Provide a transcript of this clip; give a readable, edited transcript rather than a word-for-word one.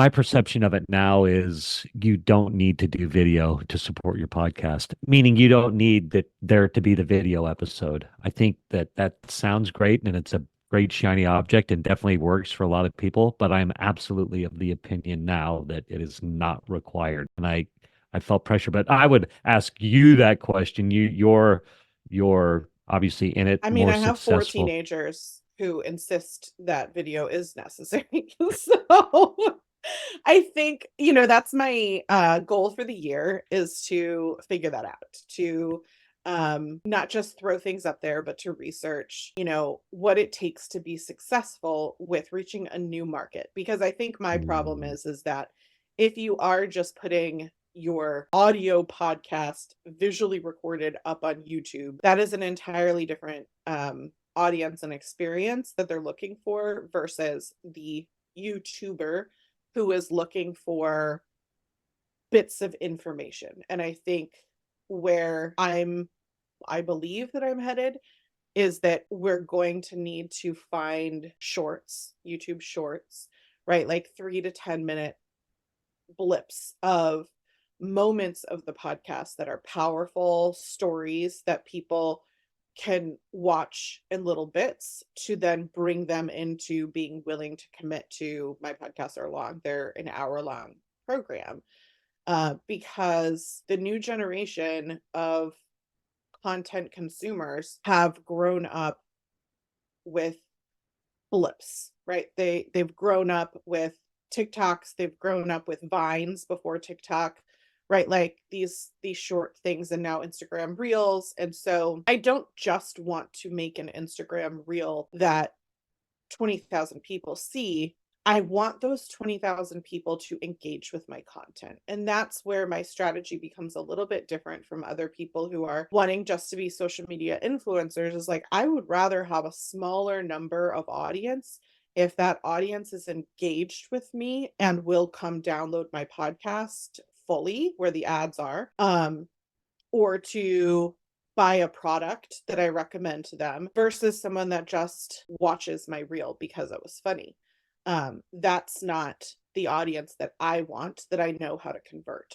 My perception of it now is you don't need to do video to support your podcast, meaning you don't need that there to be the video episode. I think that that sounds great and it's a great shiny object and definitely works for a lot of people, but I'm absolutely of the opinion now that it is not required. And I felt pressure, but I would ask you that question. You're obviously in it, I mean, more I have four successful. teenagers who insist that video is necessary. So I think, that's my goal for the year is to figure that out, to not just throw things up there, but to research, what it takes to be successful with reaching a new market. Because I think my problem Mm. is that if you are just putting your audio podcast visually recorded up on YouTube, that is an entirely different audience and experience that they're looking for versus the YouTuber who is looking for bits of information. And I think where I believe that I'm headed is that we're going to need to find shorts, YouTube shorts, right? Like 3 to 10 minute blips of moments of the podcast that are powerful stories that people can watch in little bits to then bring them into being willing to commit to my podcasts are long. They're an hour long program because the new generation of content consumers have grown up with blips, right? They've grown up with TikToks, they've grown up with Vines before TikTok, right? Like these short things and now Instagram Reels. And so I don't just want to make an Instagram Reel that 20,000 people see. I want those 20,000 people to engage with my content. And that's where my strategy becomes a little bit different from other people who are wanting just to be social media influencers. Is like, I would rather have a smaller number of audience if that audience is engaged with me and will come download my podcast fully where the ads are, or to buy a product that I recommend to them versus someone that just watches my reel because it was funny. That's not the audience that I want, that I know how to convert.